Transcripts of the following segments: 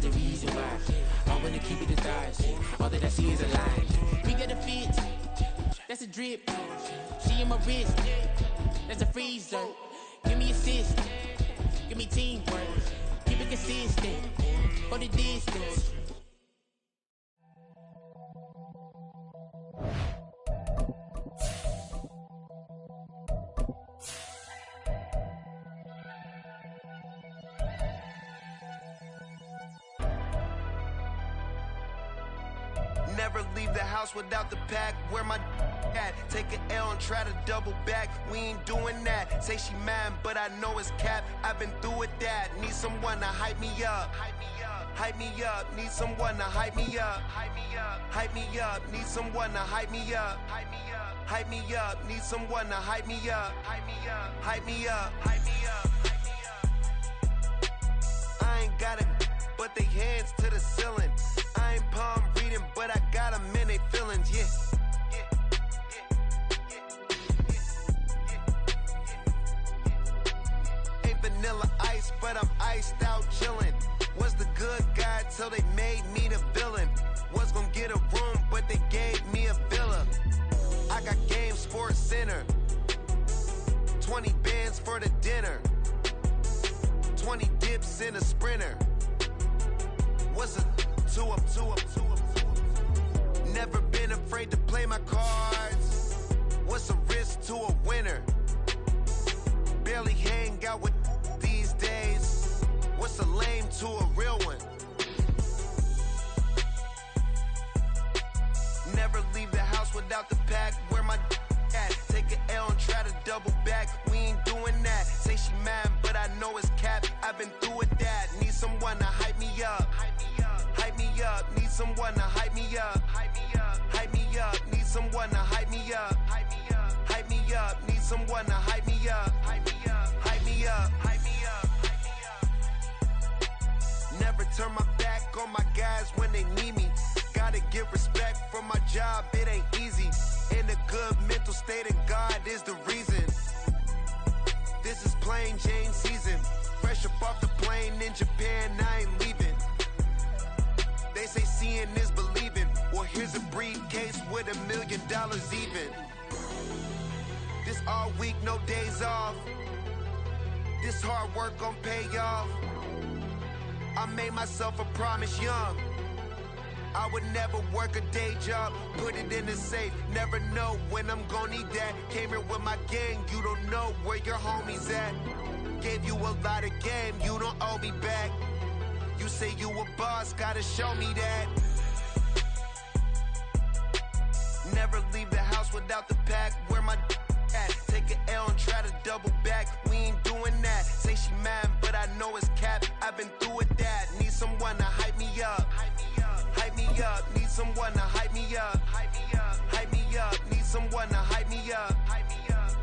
the reason why. I wanna keep it the thighs. All that I see is a lie. We got a fit, that's a drip. She in my wrist, that's a freezer. Give me assist, give me teamwork. Keep it consistent, for the distance. Never leave the house without the pack. Where my at? Take an L and try to double back. We ain't doing that. Say she mad, but I know it's cap. I've been through with that. Need someone to hype me up. Hype me up. Need someone to hype me up. Hype me up. Need someone to hype me up. Hype me up. Need someone to hype me up. Hype me up. Hype me up. I ain't got it, but they hands to the ceiling. I ain't palm reading, but I got them in they feelings, yeah. Ain't vanilla ice, but I'm iced out chillin'. Was the good guy till they made me the villain. Was gonna get a room, but they gave me a villa. I got game, Sports Center. 20 bands for the dinner. 20 dips in a sprinter. What's a two up? Never been afraid to play my cards. What's a risk to a winner? Barely hang out with these days. What's a lame to a real one? Never leave the house without the pack. Where my at? Take an L and try to double back. We ain't doing that. Say she mad, but I know it's cap. I've been through with that. Need someone to hype me up. Hype me up. Need someone to hype me up. Hype me up. Need someone to hype me up. Hype me up. Need someone to hype me up. Hype me up. Never turn my back on my guys when they need me. Gotta give respect for my job, it ain't easy. In a good mental state and God is the reason. This is plain Jane season. Fresh up off the plane in Japan, I ain't leaving. They say seeing is believing. Well, here's a briefcase with $1 million even. This all week, no days off. This hard work gon' pay off. I made myself a promise young. I would never work a day job, put it in the safe. Never know when I'm gonna need that. Came here with my gang, you don't know where your homies at. Gave you a lot of game, you don't owe me back. You say you a boss, gotta show me that. Never leave the house without the pack. Where my at? Take an L and try to double back. We ain't doing that. Say she mad, but I know it's cap. I've been through with that. Need someone to hype me up. Hype me up. Need someone to hype me up. Hype me up. Need someone to hype me up.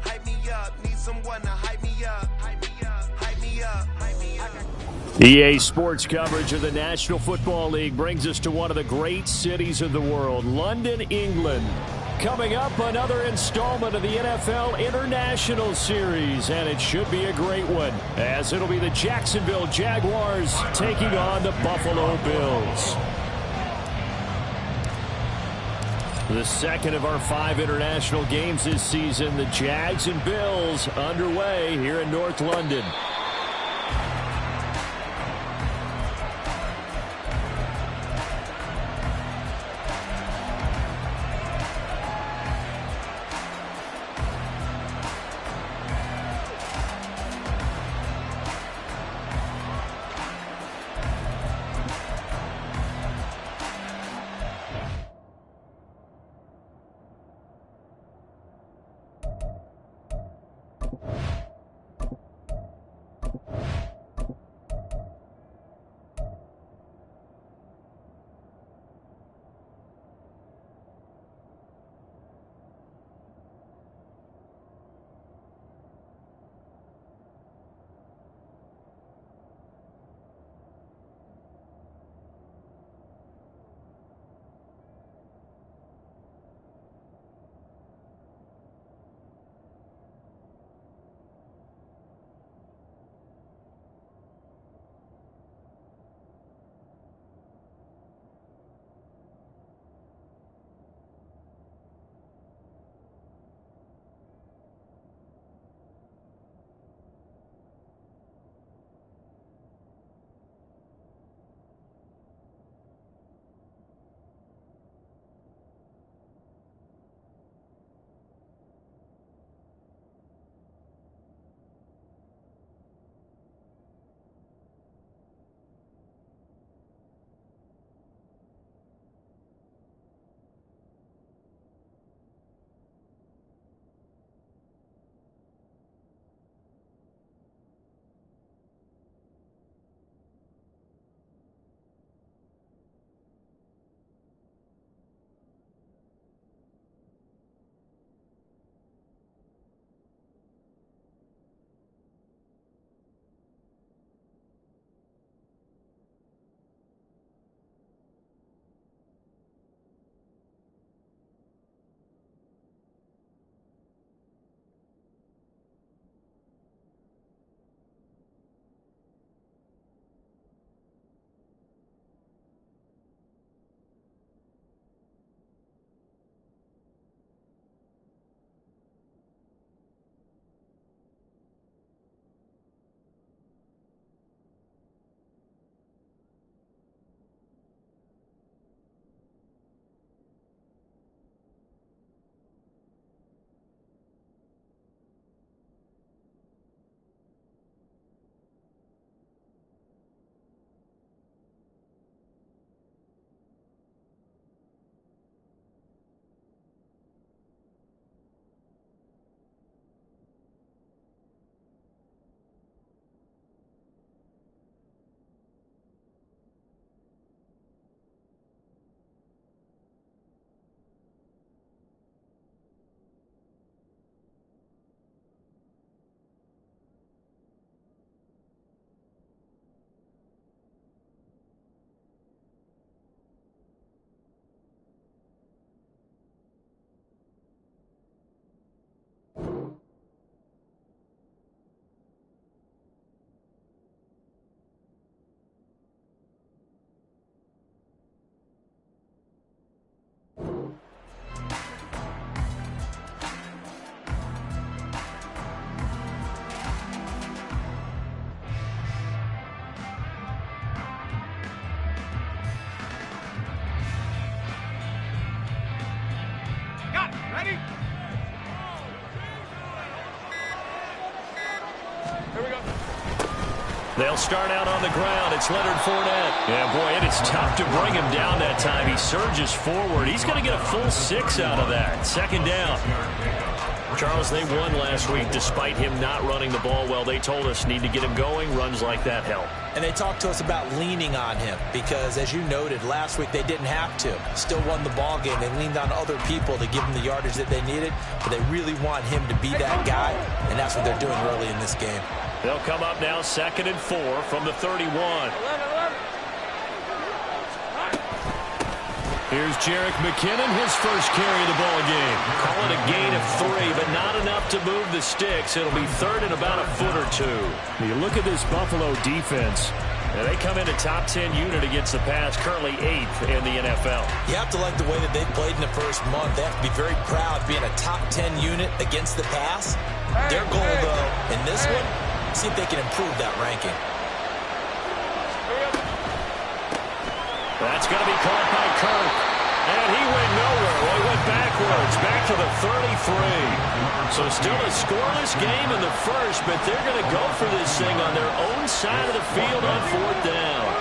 Hype me up. Need someone to hype me up. Hype me up. EA Sports coverage of the National Football League brings us to one of the great cities of the world, London, England. Coming up, another installment of the NFL International Series, and it should be a great one, as it'll be the Jacksonville Jaguars taking on the Buffalo Bills. The second of our 5 international games this season, the Jags and Bills underway here in North London. They'll start out on the ground. It's Leonard Fournette. Yeah, boy, it is tough to bring him down that time. He surges forward. He's going to get a full 6 out of that. Second down. Charles, they won last week despite him not running the ball well. They told us need to get him going. Runs like that help. And they talked to us about leaning on him because, as you noted, last week they didn't have to. Still won the ball game. They leaned on other people to give them the yardage that they needed, but they really want him to be that guy, and that's what they're doing early in this game. They'll come up now 2nd and 4 from the 31. Here's Jerick McKinnon, his first carry of the ball game. Call it a gain of 3, but not enough to move the sticks. It'll be 3rd and about a foot or 2. You look at this Buffalo defense. And they come in a top 10 unit against the pass, currently 8th in the NFL. You have to like the way that they've played in the first month. They have to be very proud being a top 10 unit against the pass. Their goal, though, in this one, see if they can improve that ranking. That's going to be caught by Kirk. And he went nowhere. Well, he went backwards, back to the 33. So still a scoreless game in the first, but they're going to go for this thing on their own side of the field on 4th down.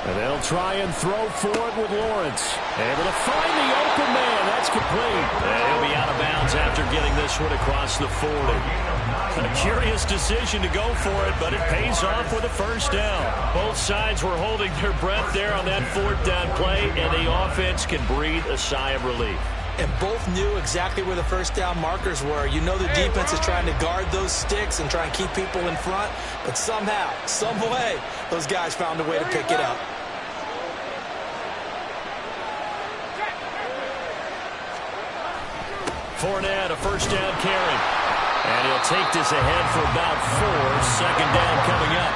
And they'll try and throw for it with Lawrence. Able to find the open man. That's complete. And he'll be out of bounds after getting this one across the 40. A curious decision to go for it, but it pays off with a first down. Both sides were holding their breath there on that 4th down play, and the offense can breathe a sigh of relief. And both knew exactly where the first down markers were. You know the defense is trying to guard those sticks and try and keep people in front, but somehow, some way, those guys found a way to pick it up. Fournette, a first down carry. And he'll take this ahead for about 4. Second down coming up.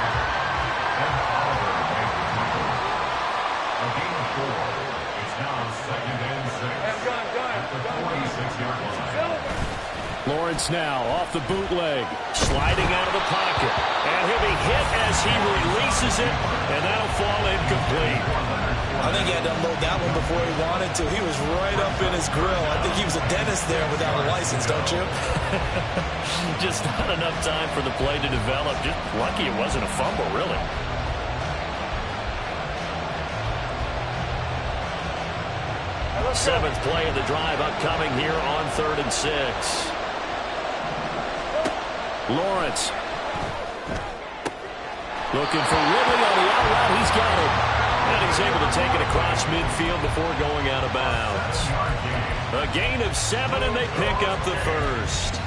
Lawrence now off the bootleg, sliding out of the pocket. And he'll be hit as he releases it, and that'll fall incomplete. I think he had to unload that one before he wanted to. He was right up in his grill. I think he was a dentist there without a license, don't you? Just not enough time for the play to develop. Just lucky it wasn't a fumble, really. The 7th play of the drive upcoming here on 3rd and 6. Lawrence. Looking for Ridley on the out route. He's got it. And he's able to take it across midfield before going out of bounds. A gain of 7, and they pick up the first.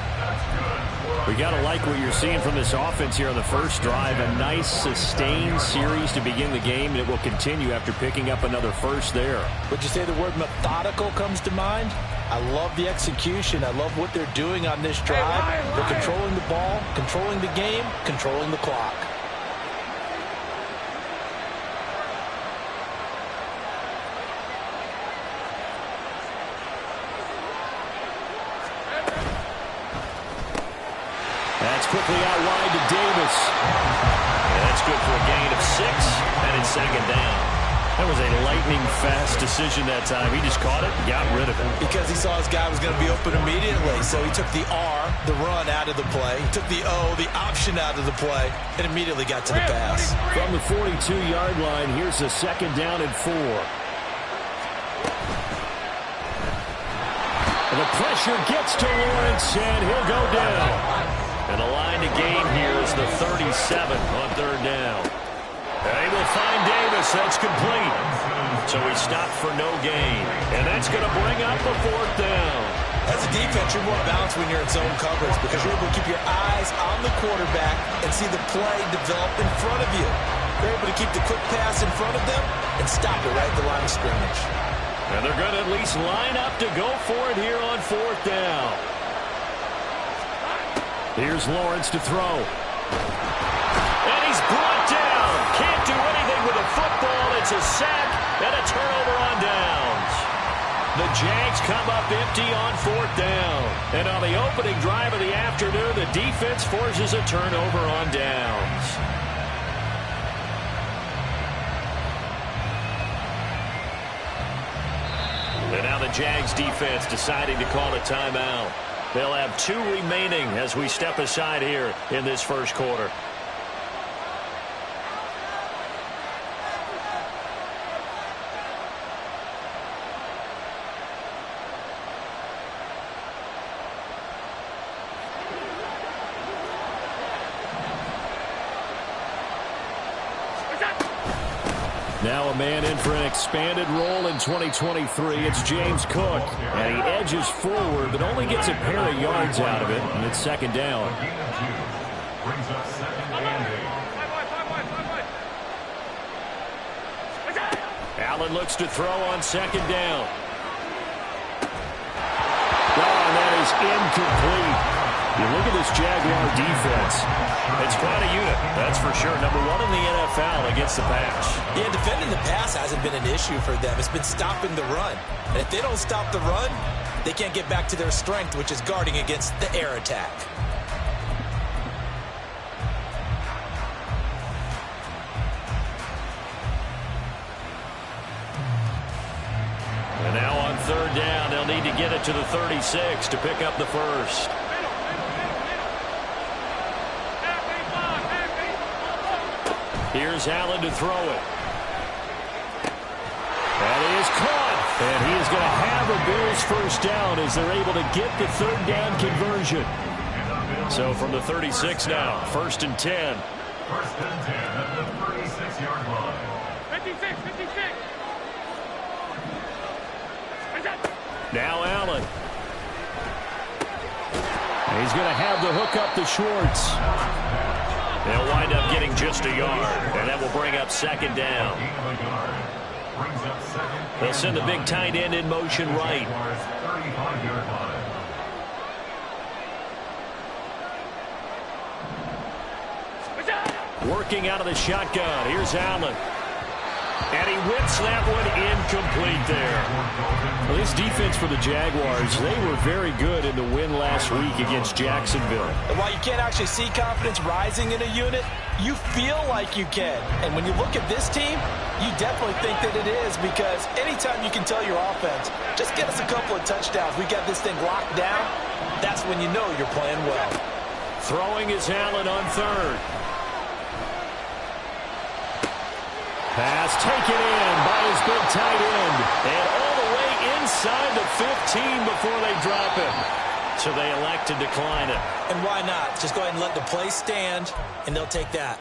We got to like what you're seeing from this offense here on the first drive. A nice, sustained series to begin the game, and it will continue after picking up another first there. Would you say the word methodical comes to mind? I love the execution. I love what they're doing on this drive. They're controlling the ball, controlling the game, controlling the clock. That's quickly out wide to Davis. And that's good for a gain of 6, and it's second down. That was a lightning-fast decision that time. He just caught it and got rid of it. Because he saw his guy was going to be open immediately, so he took the R, the run, out of the play. He took the O, the option, out of the play, and immediately got to the pass. From the 42-yard line, here's a second down and 4. And the pressure gets to Lawrence, and he'll go down. And the line to gain here is the 37 on 3rd down. They will find Davis. That's complete. So he stopped for no gain. And that's going to bring up a 4th down. As a defense, you're more balanced when you're in zone coverage because you're able to keep your eyes on the quarterback and see the play develop in front of you. They're able to keep the quick pass in front of them and stop it right at the line of scrimmage. And they're going to at least line up to go for it here on 4th down. Here's Lawrence to throw. And he's brought down. Can't do anything with a football. It's a sack and a turnover on downs. The Jags come up empty on 4th down. And on the opening drive of the afternoon, the defense forces a turnover on downs. Jags defense deciding to call a timeout. They'll have 2 remaining as we step aside here in this first quarter. Now a man in for an expanded role in 2023. It's James Cook. And he edges forward, but only gets a pair of yards out of it. And it's second down. Allen looks to throw on second down. And that is incomplete. You look at this Jaguar defense. It's quite a unit, that's for sure. Number 1 in the NFL against the pass. Yeah, defending the pass hasn't been an issue for them. It's been stopping the run. And if they don't stop the run, they can't get back to their strength, which is guarding against the air attack. And now on third down, they'll need to get it to the 36 to pick up the first. Here's Allen to throw it. That is caught. And he is going to have a Bills first down as they're able to get the third down conversion. So from the 36 now, 1st and 10. 1st and 10 at the 36-yard line. 56. Now Allen. And he's going to have the hook up to Schwartz. They'll wind up getting just a yard, and that will bring up second down. They'll send the big tight end in motion right. Working out of the shotgun. Here's Allen. And he whips that one incomplete there. Well, this defense for the Jaguars, they were very good in the win last week against Jacksonville. And while you can't actually see confidence rising in a unit, you feel like you can. And when you look at this team, you definitely think that it is, because anytime you can tell your offense, just get us a couple of touchdowns, we got this thing locked down, that's when you know you're playing well. Throwing is Allen on third. Pass taken in by his big tight end. And all the way inside the 15 before they drop him. So they elect to decline it. And why not? Just go ahead and let the play stand, and they'll take that.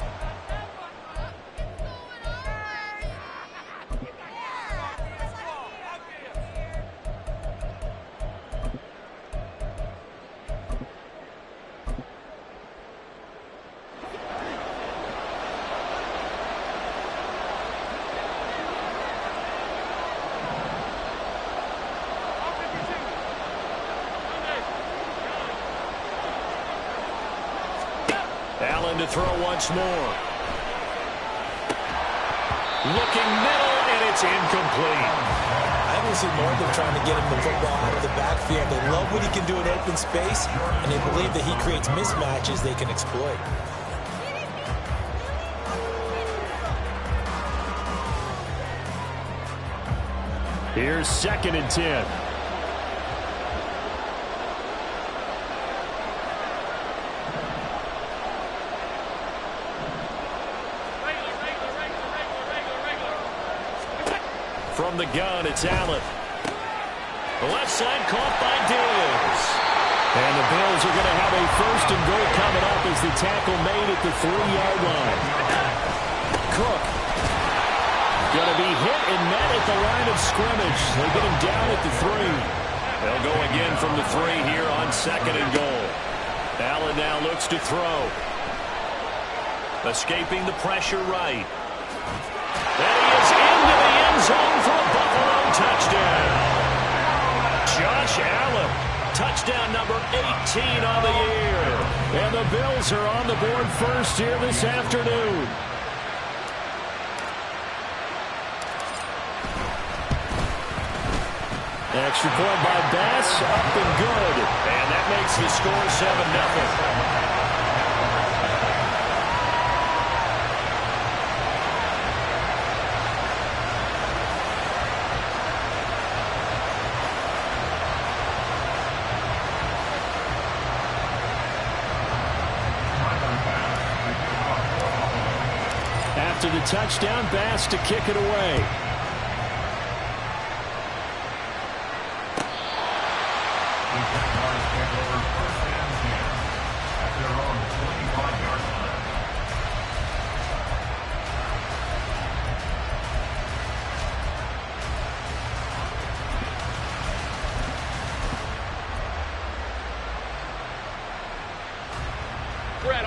Allen to throw once more. Looking middle, and it's incomplete. I haven't seen more of them trying to get him the football out of the backfield. They love what he can do in open space, and they believe that he creates mismatches they can exploit. Here's 2nd and 10. From the gun, it's Allen. The left side caught by Diggs. And the Bills are going to have a 1st and goal coming up as the tackle made at the 3-yard line. Cook going to be hit and met at the line of scrimmage. They get him down at the 3. They'll go again from the 3 here on 2nd and goal. Allen now looks to throw. Escaping the pressure right. And he is into the end zone for a Buffalo touchdown. Josh Allen, touchdown number 18 on the year. And the Bills are on the board first here this afternoon. Extra point by Bass, up and good. And that makes the score 7-0. After the touchdown, Bass to kick it away.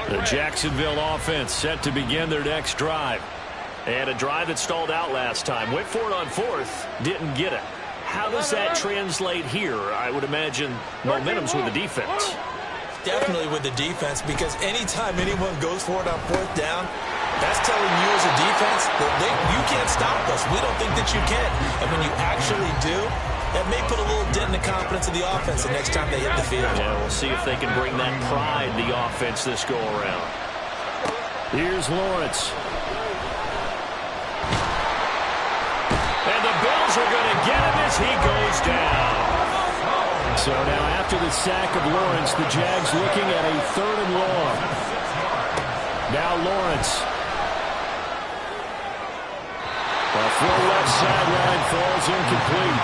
The Jacksonville offense set to begin their next drive. And a drive that stalled out last time. Went for it on fourth, didn't get it. How does that translate here? I would imagine momentum's with the defense. Definitely with the defense, because anytime anyone goes for it on fourth down, that's telling you as a defense that you can't stop us. We don't think that you can. And when you actually do, that may put a little dent in the confidence of the offense the next time they hit the field. Yeah, we'll see if they can bring that pride the offense this go-around. Here's Lawrence. And the Bills are going to get him as he goes down. So now after the sack of Lawrence, the Jags looking at a 3rd and long. Now Lawrence. A full left sideline falls incomplete.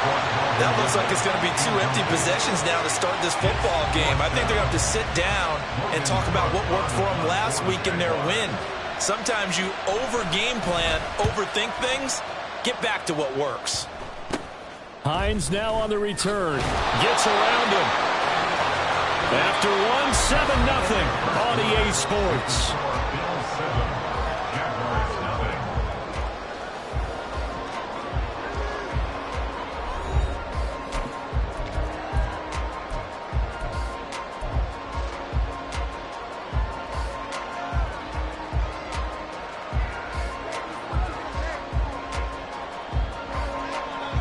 That looks like it's going to be 2 empty possessions now to start this football game. I think they're going to have to sit down and talk about what worked for them last week in their win. Sometimes you over-game plan, overthink things. Get back to what works. Hines now on the return. Gets around him. After one, 7-0 on EA Sports.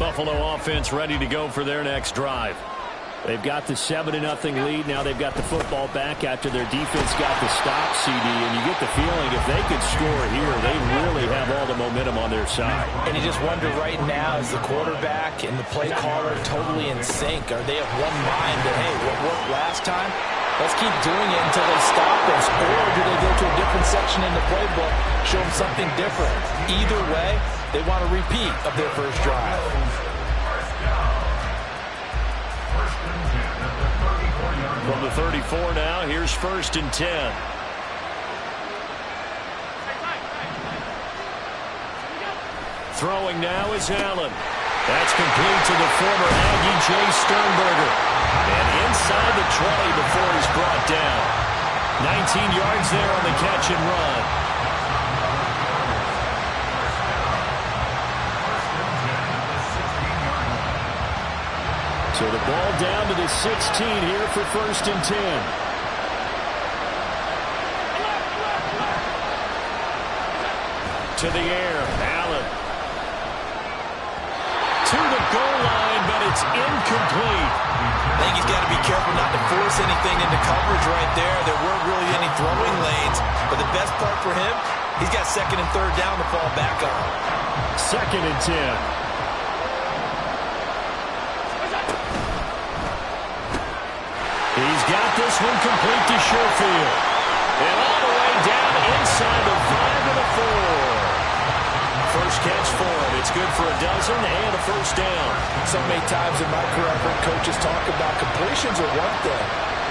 Buffalo offense ready to go for their next drive. They've got the 7-0 lead. Now they've got the football back after their defense got the stop, CD. And you get the feeling if they could score here, they really have all the momentum on their side. And you just wonder right now, is the quarterback and the play caller totally in sync? Are they of one mind that, hey, what worked last time? Let's keep doing it until they stop us. Or do they go to a different section in the playbook, show them something different? Either way, they want a repeat of their first drive. From the 34 now, here's 1st and 10. Throwing now is Allen. That's complete to the former Aggie, Jay Sternberger. And inside the 20 before he's brought down. 19 yards there on the catch and run. So the ball down to the 16 here for 1st and 10. To the air, Allen. To the goal line, but it's incomplete. I think he's got to be careful not to force anything into coverage right there. There weren't really any throwing lanes, but the best part for him, he's got 2nd and 3rd down to fall back on. 2nd and 10. He's got this one complete to Sherfield. And all the way down inside the 5 to the 4. First catch for him. It's good for a dozen and a first down. So many times in my career, I've heard coaches talk about completions are one thing.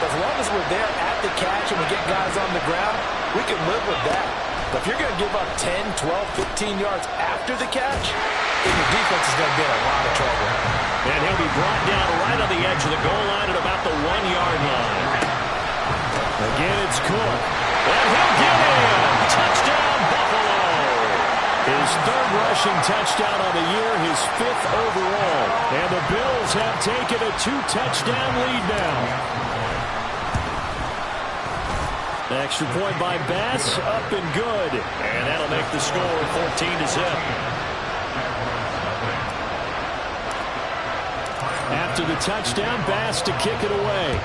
As long as we're there at the catch and we get guys on the ground, we can live with that. But if you're going to give up 10, 12, 15 yards after the catch, then your defense is going to be in a lot of trouble. And he'll be brought down right on the edge of the goal line at about the 1-yard line. Again, it's Cook. And he'll get in. Touchdown, Buffalo. His 3rd rushing touchdown on the year, his 5th overall. And the Bills have taken a 2-touchdown lead now. Extra point by Bass, up and good. And that'll make the score 14-0. After the touchdown, Bass to kick it away.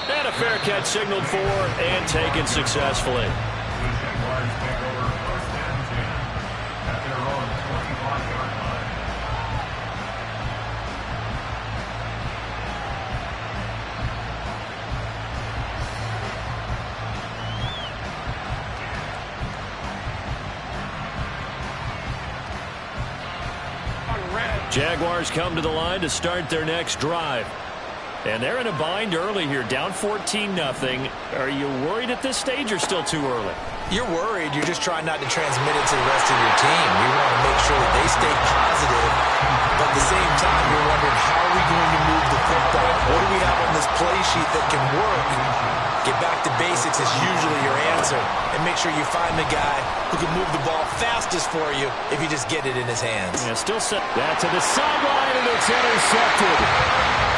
And a fair catch signaled for and taken successfully. Jaguars come to the line to start their next drive. And they're in a bind early here, down 14-0. Are you worried at this stage or still too early? You're worried. You're just trying not to transmit it to the rest of your team. You want to make sure that they stay positive, but at the same time, you're wondering, how are we going to move the football? What do we have on this play sheet that can work? Get back to basics is usually your answer, and make sure you find the guy who can move the ball fastest for you if you just get it in his hands. Yeah, still set that to the sideline, and it's intercepted.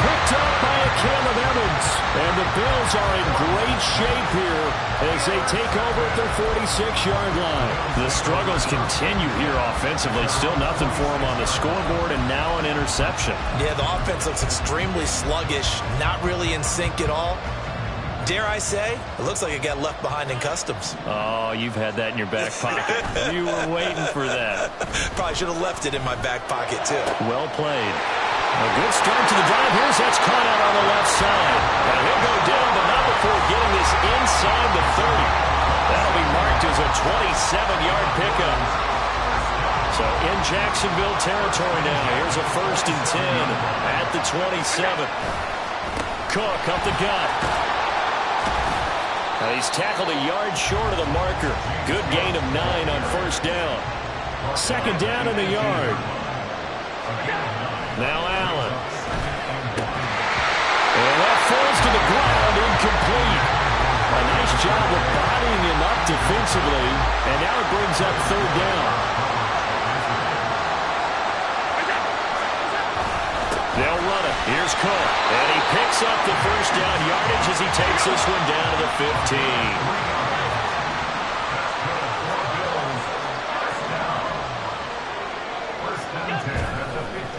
Picked up by Caleb Evans. And the Bills are in great shape here as they take over at their 46-yard line. The struggles continue here offensively. Still nothing for them on the scoreboard, and now an interception. Yeah, the offense looks extremely sluggish, not really in sync at all. Dare I say, it looks like it got left behind in customs. Oh, you've had that in your back pocket. You were waiting for that. Probably should have left it in my back pocket, too. Well played. A good start to the drive. Here's that's caught out on the left side. Now he'll go down, but not before getting this inside the 30. That'll be marked as a 27-yard pickup. So in Jacksonville territory now. Here's a 1st and 10 at the 27. Cook up the gut. Now he's tackled a yard short of the marker. Good gain of 9 on 1st down. 2nd down in the yard. Now Allen. And that falls to the ground, incomplete. A nice job of bodying him up defensively. And now it brings up 3rd down. They'll run it. Here's Cook. And he picks up the 1st down yardage as he takes this one down to the 15.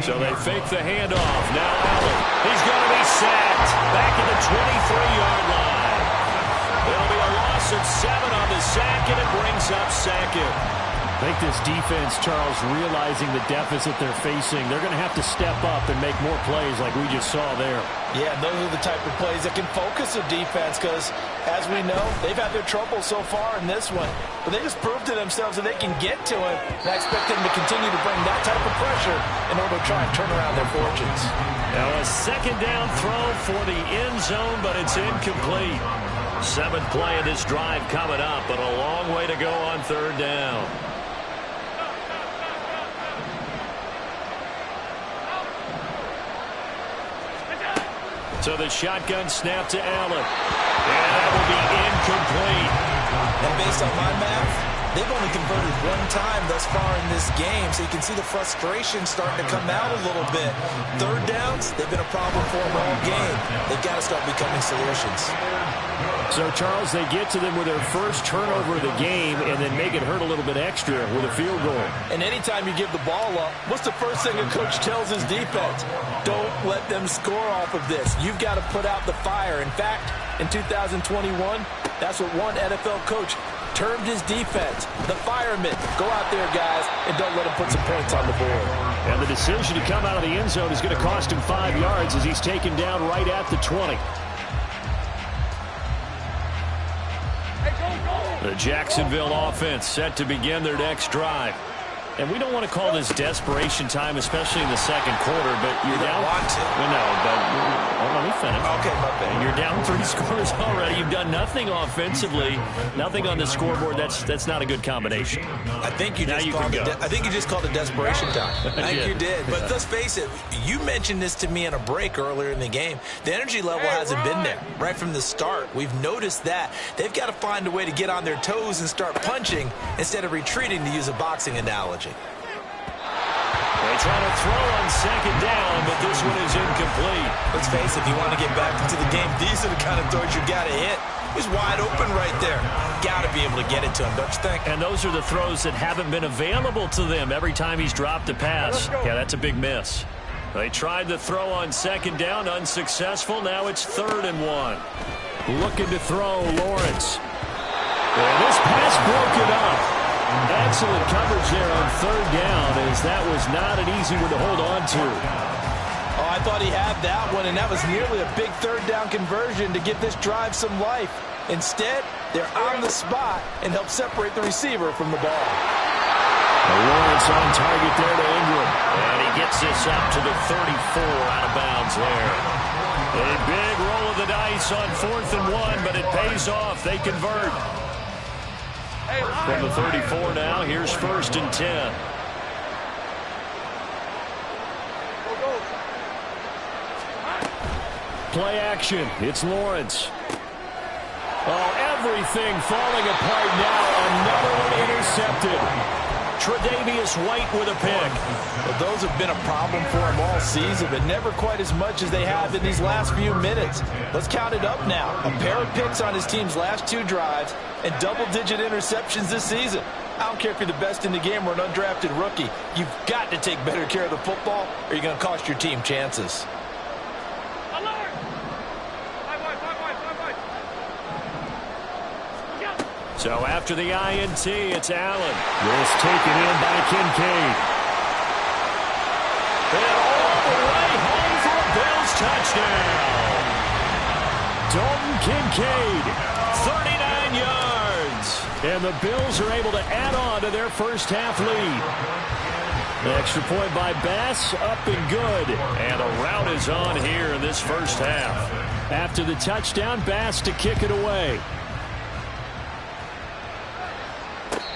So they fake the handoff. Now Allen. He's going to be sacked. Back at the 23-yard line. It'll be a loss of 7 on the sack, and it brings up 2nd. I think this defense, Charles, realizing the deficit they're facing, they're going to have to step up and make more plays like we just saw there. Yeah, those are the type of plays that can focus a defense because, as we know, they've had their trouble so far in this one. But they just proved to themselves that they can get to him, and I expect them to continue to bring that type of pressure in order to try and turn around their fortunes. Now a 2nd down throw for the end zone, but it's incomplete. 7th play of this drive coming up, but a long way to go on 3rd down. So the shotgun snap to Allen. And that will be incomplete. And based on my math, they've only converted 1 time thus far in this game, so you can see the frustration starting to come out a little bit. 3rd downs, they've been a problem for them all game. They've got to start becoming solutions. So, Charles, they get to them with their first turnover of the game and then make it hurt a little bit extra with a field goal. And anytime you give the ball up, what's the first thing a coach tells his defense? Don't let them score off of this. You've got to put out the fire. In fact, in 2021, that's what one NFL coach termed his defense, the firemen. Go out there, guys, and don't let them put some points on the board. And the decision to come out of the end zone is going to cost him 5 yards as he's taken down right at the 20. The Jacksonville offense set to begin their next drive. And we don't want to call this desperation time, especially in the 2nd quarter, but you're down. Want to. No, but let me finish. Okay, my bad. You're down 3 scores already. You've done nothing offensively, nothing on the scoreboard. That's not a good combination. I think you just called it desperation time. I think you did. But let's face it, you mentioned this to me in a break earlier in the game. The energy level hasn't been there right from the start. We've noticed that. They've got to find a way to get on their toes and start punching instead of retreating, to use a boxing analogy. They try to throw on 2nd down, but this one is incomplete. Let's face it, if you want to get back into the game, these are the kind of throws you got to hit. He's wide open right there. Got to be able to get it to him, don't you think? And those are the throws that haven't been available to them every time he's dropped a pass. Yeah, that's a big miss. They tried the throw on 2nd down, unsuccessful. Now it's 3rd and 1. Looking to throw, Lawrence. And this pass broken up. Excellent coverage there on 3rd down, as that was not an easy one to hold on to. Oh, I thought he had that one, and that was nearly a big 3rd down conversion to give this drive some life. Instead, they're on the spot and help separate the receiver from the ball. Lawrence on target there to Ingram. And he gets this up to the 34 out of bounds there. A big roll of the dice on 4th and 1, but it pays off. They convert. From the 34 now, here's 1st and 10. Play action. It's Lawrence. Oh, everything falling apart now. Another one intercepted. Tre'Davious White with a pick. Well, those have been a problem for him all season, but never quite as much as they have in these last few minutes. Let's count it up now. A pair of picks on his team's last 2 drives and double-digit interceptions this season. I don't care if you're the best in the game or an undrafted rookie. You've got to take better care of the football or you're going to cost your team chances. So after the INT, it's Allen. This taken in by Kincaid. And all the way home for a Bills touchdown. Dalton Kincaid, 39 yards. And the Bills are able to add on to their first half lead. The extra point by Bass, up and good. And a rout is on here in this first half. After the touchdown, Bass to kick it away.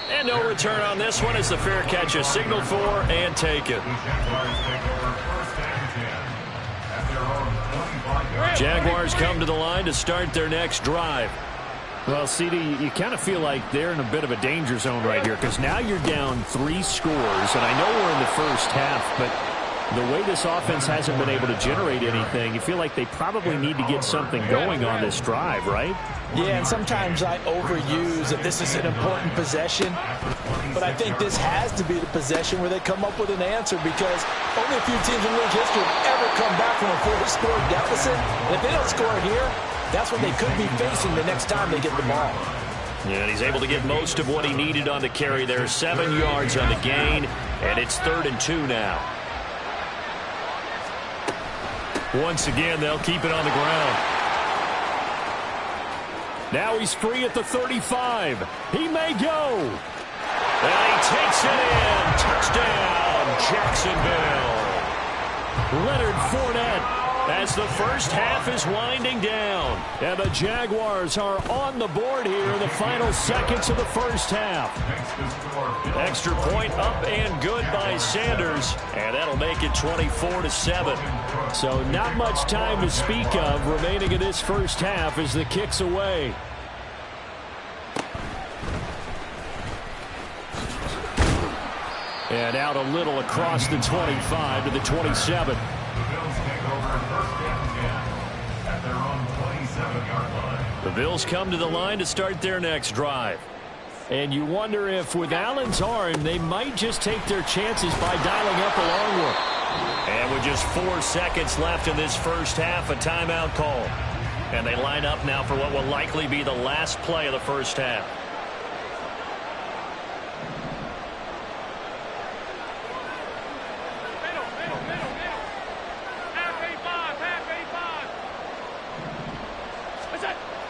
And no return on this one as the fair catch is signaled for and taken. Jaguars come to the line to start their next drive. Well, CD, you kind of feel like they're in a bit of a danger zone right here because now you're down 3 scores, and I know we're in the first half, but the way this offense hasn't been able to generate anything, you feel like they probably need to get something going on this drive, right? Yeah, and sometimes I overuse that this is an important possession, but I think this has to be the possession where they come up with an answer because only a few teams in league history have ever come back from a 4-score deficit. And if they don't score here, that's what they could be facing the next time they get the ball. Yeah, and he's able to get most of what he needed on the carry there. 7 yards on the gain, and it's 3rd and 2 now. Once again, they'll keep it on the ground. Now he's free at the 35. He may go. And he takes it in. Touchdown, Jacksonville. Leonard Fournette as the first half is winding down. And the Jaguars are on the board here in the final seconds of the first half. Extra point up and good by Sanders. And that'll make it 24-7. So not much time to speak of remaining in this first half as the kick's away. And out a little across the 25 to the 27. The Bills come to the line to start their next drive. And you wonder if with Allen's arm, they might just take their chances by dialing up a long one. And with just 4 seconds left in this first half, a timeout call. And they line up now for what will likely be the last play of the first half.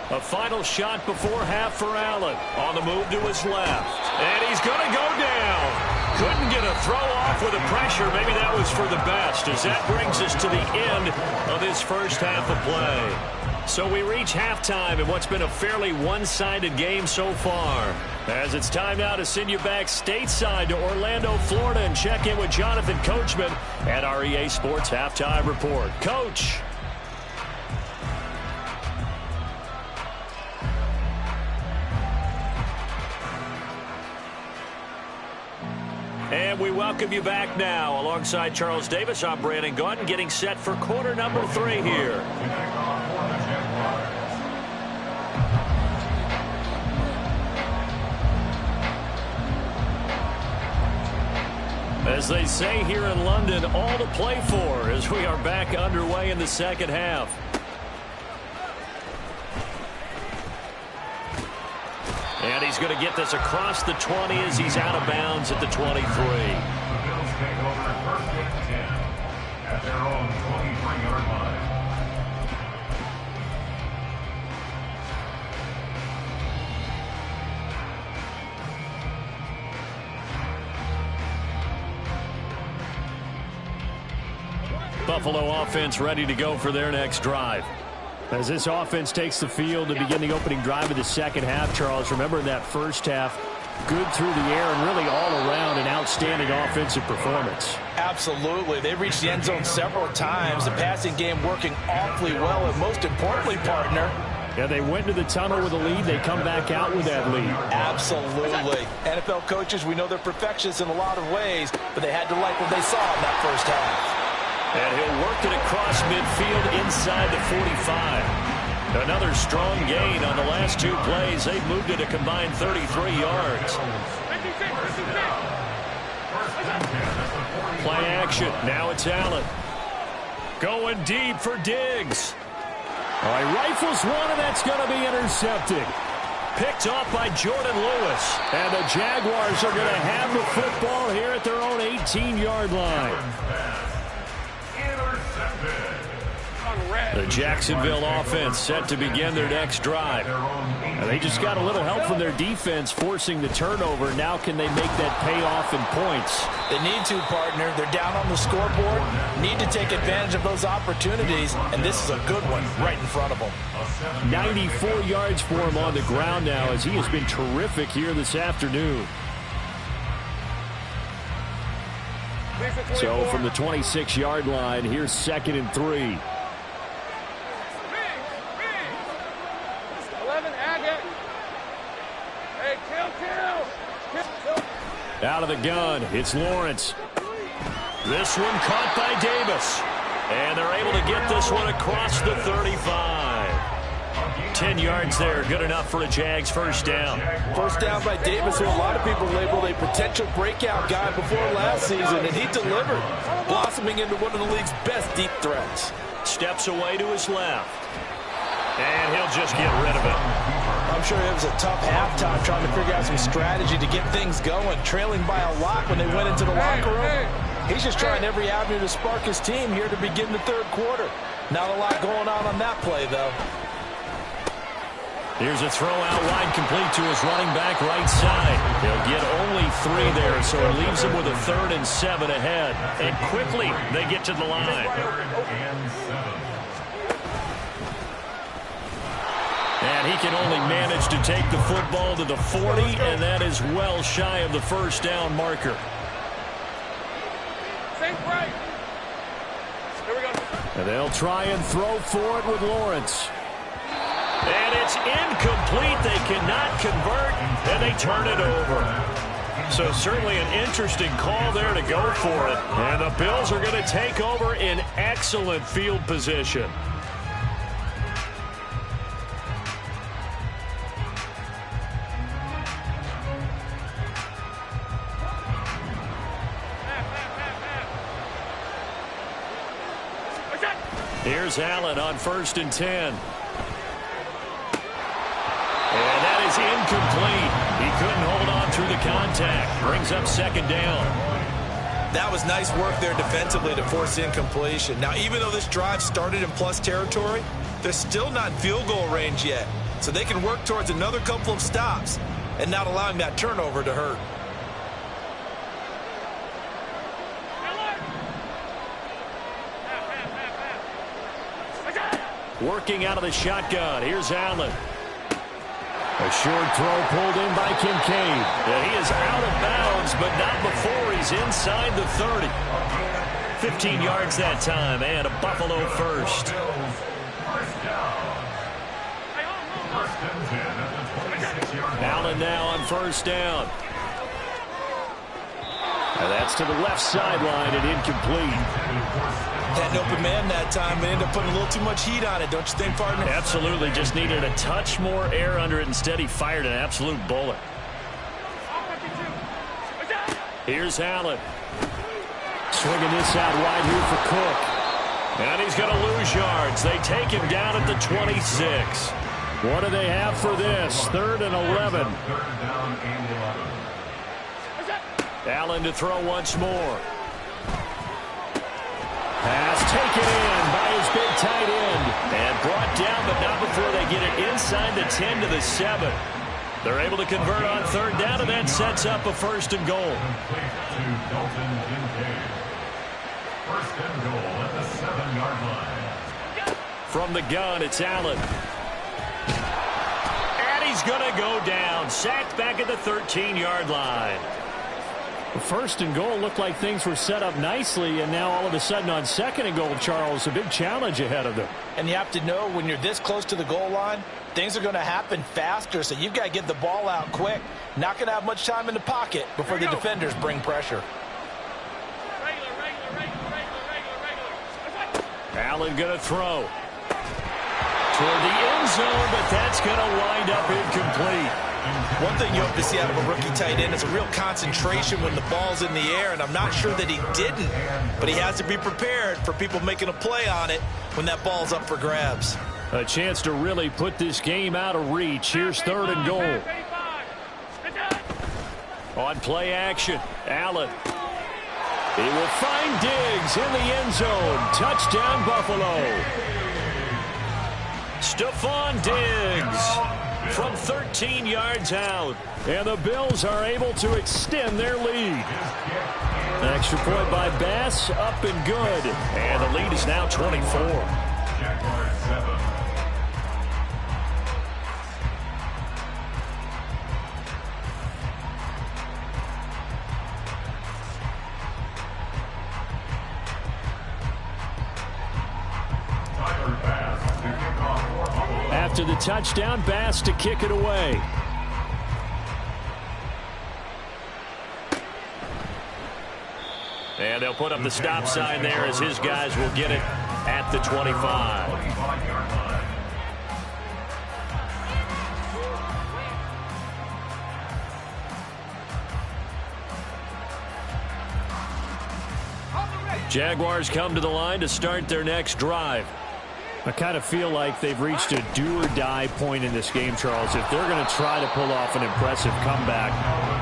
A final shot before half for Allen. On the move to his left. And he's going to go down. Couldn't get a throw off with the pressure. Maybe that was for the best as that brings us to the end of this first half of play. So we reach halftime in what's been a fairly one-sided game so far. As it's time now to send you back stateside to Orlando, Florida and check in with Jonathan Coachman at our EA Sports Halftime Report. Coach. And we welcome you back now. Alongside Charles Davis, I'm Brandon Gaudin, getting set for quarter number 3 here. As they say here in London, all to play for as we are back underway in the second half. And he's going to get this across the 20 as he's out of bounds at the 23. The Bills take over first and 10 at their own 23-yard line. Buffalo offense ready to go for their next drive. As this offense takes the field to begin the opening drive of the second half, Charles, remember in that first half, good through the air and really all around an outstanding offensive performance. Absolutely. They reached the end zone several times. The passing game working awfully well, and most importantly, partner, yeah, they went to the tunnel with a lead. They come back out with that lead. Absolutely. NFL coaches, we know they're perfectionists in a lot of ways, but they had to like what they saw in that first half. And he'll work it across midfield inside the 45. Another strong gain on the last two plays. They've moved it a combined 33 yards. Play action. Now it's Allen. Going deep for Diggs. All right, rifles one, and that's going to be intercepted. Picked off by Jordan Lewis. And the Jaguars are going to have the football here at their own 18-yard line. The Jacksonville offense set to begin their next drive. And they just got a little help from their defense forcing the turnover. Now can they make that pay off in points? They need to, partner. They're down on the scoreboard. Need to take advantage of those opportunities, and this is a good one right in front of them. 94 yards for him on the ground now as he has been terrific here this afternoon. So from the 26-yard line, here's 2nd and 3. Out of the gun, it's Lawrence. This one caught by Davis. And they're able to get this one across the 35. 10 yards there, good enough for a Jags first down. First down by Davis, who a lot of people labeled a potential breakout guy before last season, and he delivered, blossoming into one of the league's best deep threats. Steps away to his left. And he'll just get rid of it. I'm sure it was a tough halftime trying to figure out some strategy to get things going, trailing by a lot when they went into the locker room. He's just trying every avenue to spark his team here to begin the third quarter. Not a lot going on that play, though. Here's a throw out wide, complete to his running back right side. He'll get only 3 there, so it leaves him with a 3rd and 7 ahead. And quickly, they get to the line. And he can only manage to take the football to the 40, and that is well shy of the first down marker. And they'll try and throw for it with Lawrence. And it's incomplete. They cannot convert, and they turn it over. So certainly an interesting call there to go for it. And the Bills are going to take over in excellent field position. Here's Allen on 1st and 10. And that is incomplete. He couldn't hold on through the contact. Brings up 2nd down. That was nice work there defensively to force incompletion. Now, even though this drive started in plus territory, they're still not in field goal range yet. So they can work towards another couple of stops and not allowing that turnover to hurt. Working out of the shotgun. Here's Allen. A short throw pulled in by Kincaid. And he is out of bounds, but not before he's inside the 30. 15 yards that time, and a Buffalo first. Allen now on 1st down. And that's to the left sideline and incomplete. Had an open man that time, but ended up putting a little too much heat on it, don't you think, partner? Absolutely. Just needed a touch more air under it. Instead, he fired an absolute bullet. Here's Allen. Swinging this out wide here for Cook. And he's going to lose yards. They take him down at the 26. What do they have for this? 3rd and 11. Allen to throw once more. Pass taken in by his big tight end. And brought down, but not before they get it inside the 10 to the 7. They're able to convert on 3rd down, and that sets up a 1st and goal. 1st and goal at the 25-yard line. From the gun, it's Allen. And he's going to go down. Sacked back at the 13-yard line. First and goal looked like things were set up nicely, and now all of a sudden on second and goal, Charles, a big challenge ahead of them. And you have to know when you're this close to the goal line, things are going to happen faster, so you've got to get the ball out quick. Not going to have much time in the pocket before the defenders bring pressure. Allen going to throw toward the end zone, but that's going to wind up incomplete. One thing you hope to see out of a rookie tight end is a real concentration when the ball's in the air, and I'm not sure that he didn't, but he has to be prepared for people making a play on it when that ball's up for grabs. A chance to really put this game out of reach. Here's third and goal. On play action, Allen. He will find Diggs in the end zone. Touchdown, Buffalo. Stephon Diggs from 13 yards out. And the Bills are able to extend their lead. An extra point by Bass, up and good. And the lead is now 24. Jaguars 7. After the touchdown, Bass to kick it away. And they'll put up the stop sign there as his guys will get it at the 25. Jaguars come to the line to start their next drive. I kind of feel like they've reached a do-or-die point in this game, Charles. If they're going to try to pull off an impressive comeback,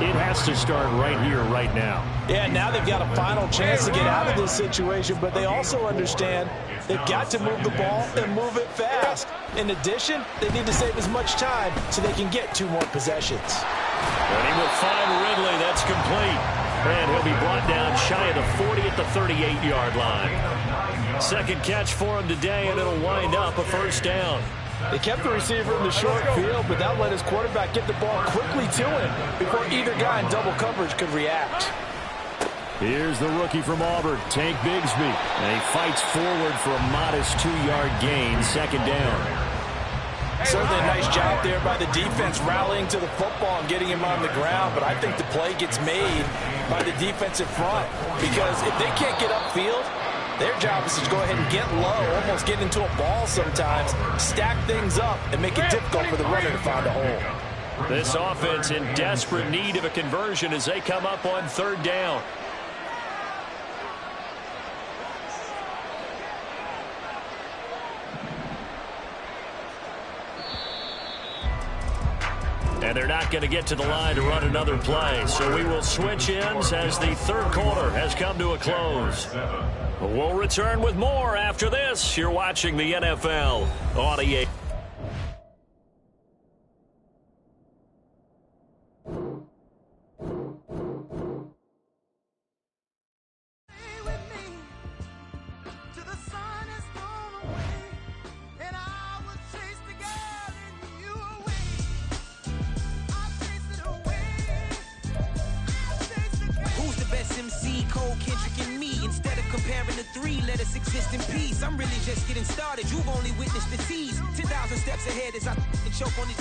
it has to start right here, right now. Yeah, now they've got a final chance to get out of this situation, but they also understand they've got to move the ball and move it fast. In addition, they need to save as much time so they can get 2 more possessions. And he will find Ridley. That's complete. And he'll be brought down shy of the 40 at the 38-yard line. Second catch for him today, and it'll wind up a first down. They kept the receiver in the short field, but that let his quarterback get the ball quickly to him before either guy in double coverage could react. Here's the rookie from Auburn, Tank Bigsby. And he fights forward for a modest 2-yard gain, second down. Certainly a nice job there by the defense rallying to the football and getting him on the ground, but I think the play gets made by the defensive front because if they can't get upfield, their job is to go ahead and get low, almost get into a ball sometimes, stack things up, and make it difficult for the runner to find a hole. This offense in desperate need of a conversion as they come up on third down. And they're not going to get to the line to run another play. So we will switch ends as the third quarter has come to a close. We'll return with more after this. You're watching the NFL on EA. Comparing the 3, let us exist in peace. I'm really just getting started. You've only witnessed the tease. 10,000 steps ahead as I choke on it.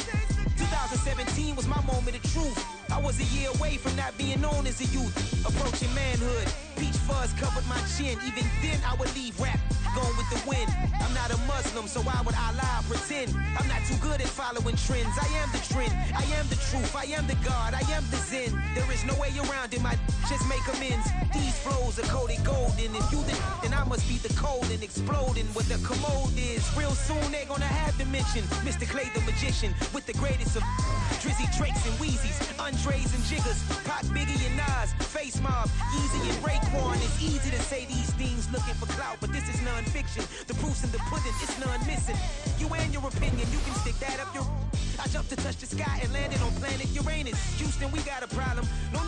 2017 was my moment of truth. I was a year away from not being known as a youth. Approaching manhood. Peach fuzz covered my chin. Even then I would leave rap going with the wind. I'm not a Muslim, so why would Allah pretend? I'm not too good at following trends. I am the trend. I am the truth. I am the God. I am the Zen. There is no way around it. My just make amends. These flows are coated golden. If you then I must be the cold and exploding what the commode is. Real soon they're gonna have to mention Mr. Clay the magician with the greatest of Drizzy, Drakes, and Wheezies, Andres and Jiggers, Pac, Biggie, and Nas, Face Mob, Yeezy, and Raekwon. It's easy to say these things looking for clout, but this is non-fiction. The proof's in the pudding, it's none missing. You and your opinion, you can stick that up your... I jumped to touch the sky and landed on planet Uranus. Houston, we got a problem. No